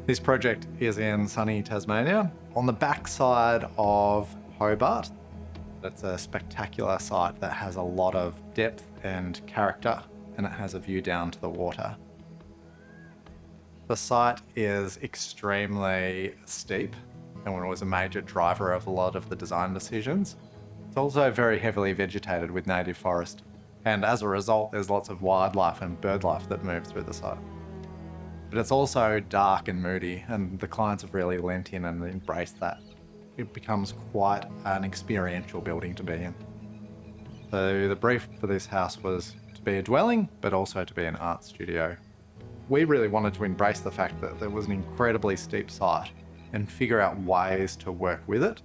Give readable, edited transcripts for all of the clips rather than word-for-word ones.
This project is in sunny Tasmania, on the backside of Hobart. It's a spectacular site that has a lot of depth and character, and it has a view down to the water. The site is extremely steep, and it was a major driver of a lot of the design decisions. It's also very heavily vegetated with native forest, and as a result, there's lots of wildlife and bird life that move through the site. But it's also dark and moody, and the clients have really lent in and embraced that. It becomes quite an experiential building to be in. So the brief for this house was to be a dwelling, but also to be an art studio. We really wanted to embrace the fact that there was an incredibly steep site and figure out ways to work with it.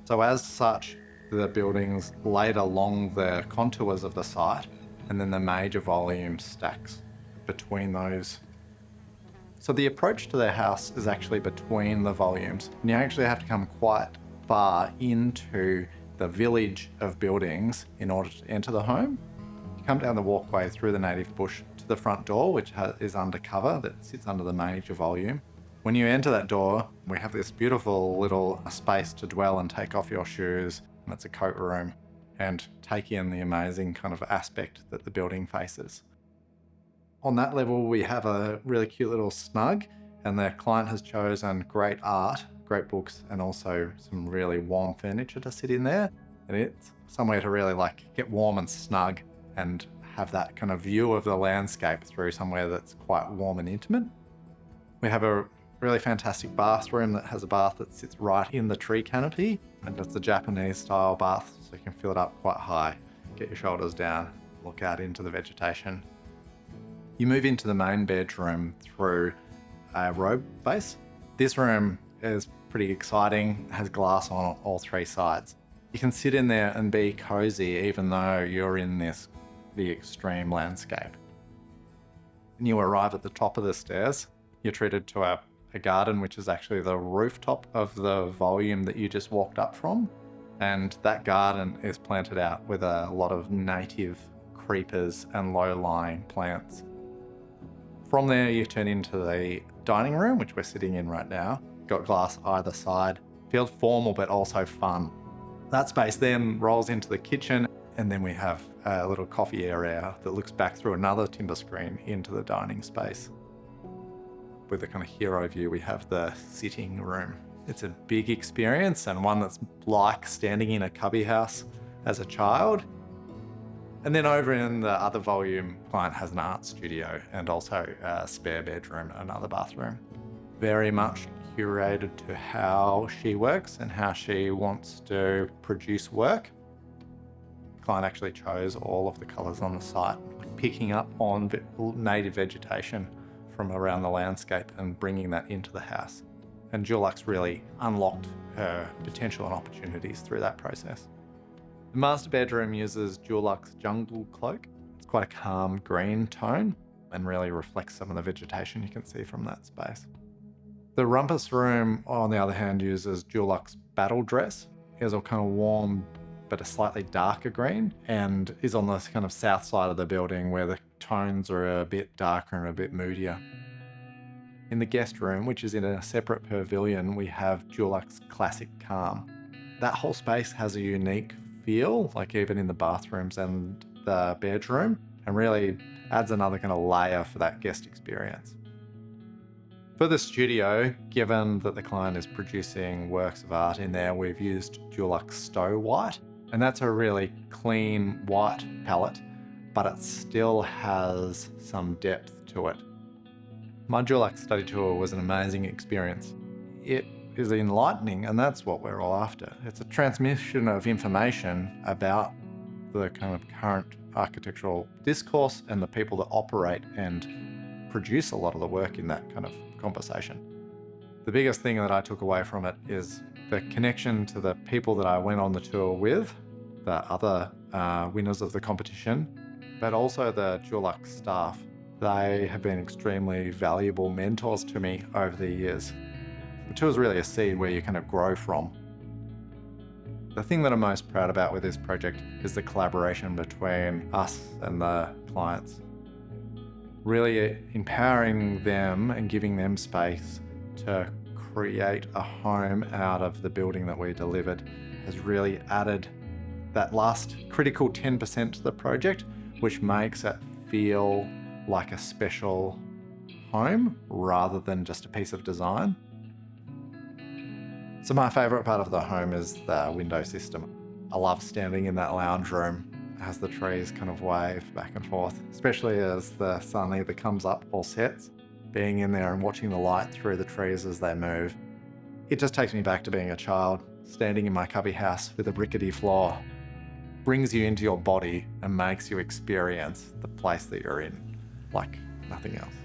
So as such, the buildings laid along the contours of the site, and then the major volume stacks between those. So the approach to their house is actually between the volumes, and you actually have to come quite far into the village of buildings in order to enter the home. You come down the walkway through the native bush to the front door, which is undercover, that sits under the major volume. When you enter that door, we have this beautiful little space to dwell and take off your shoes, and it's a coat room, and take in the amazing kind of aspect that the building faces. On that level, we have a really cute little snug, and the client has chosen great art, great books, and also some really warm furniture to sit in there. And it's somewhere to really get warm and snug and have that kind of view of the landscape through somewhere that's quite warm and intimate. We have a really fantastic bathroom that has a bath that sits right in the tree canopy, and it's a Japanese style bath, so you can fill it up quite high, get your shoulders down, look out into the vegetation. You move into the main bedroom through a robe base. This room is pretty exciting, has glass on all three sides. You can sit in there and be cozy even though you're in the extreme landscape. When you arrive at the top of the stairs, you're treated to a garden, which is actually the rooftop of the volume that you just walked up from. And that garden is planted out with a lot of native creepers and low-lying plants. From there, you turn into the dining room, which we're sitting in right now. Got glass either side. Feels formal, but also fun. That space then rolls into the kitchen, and then we have a little coffee area that looks back through another timber screen into the dining space. With a kind of hero view, we have the sitting room. It's a big experience, and one that's like standing in a cubby house as a child. And then over in the other volume, client has an art studio and also a spare bedroom, another bathroom. Very much curated to how she works and how she wants to produce work. Client actually chose all of the colours on the site, picking up on native vegetation from around the landscape and bringing that into the house. And Dulux really unlocked her potential and opportunities through that process. The master bedroom uses Dulux Jungle Cloak. It's quite a calm green tone and really reflects some of the vegetation you can see from that space. The rumpus room, on the other hand, uses Dulux Battle Dress. It's a kind of warm but a slightly darker green, and is on the kind of south side of the building where the tones are a bit darker and a bit moodier. In the guest room, which is in a separate pavilion, we have Dulux Classic Calm. That whole space has a unique feel, even in the bathrooms and the bedroom, and really adds another kind of layer for that guest experience. For the studio, given that the client is producing works of art in there, we've used Dulux Stowe White, and that's a really clean white palette, but it still has some depth to it. My Dulux Study Tour was an amazing experience. It is enlightening, and that's what we're all after. It's a transmission of information about the kind of current architectural discourse and the people that operate and produce a lot of the work in that kind of conversation. The biggest thing that I took away from it is the connection to the people that I went on the tour with, the other winners of the competition, but also the Dulux staff. They have been extremely valuable mentors to me over the years. The tour is really a seed where you kind of grow from. The thing that I'm most proud about with this project is the collaboration between us and the clients. Really empowering them and giving them space to create a home out of the building that we delivered has really added that last critical 10% to the project, which makes it feel like a special home rather than just a piece of design. So my favourite part of the home is the window system. I love standing in that lounge room as the trees kind of wave back and forth, especially as the sun either comes up or sets. Being in there and watching the light through the trees as they move. It just takes me back to being a child, standing in my cubby house with a rickety floor. Brings you into your body and makes you experience the place that you're in like nothing else.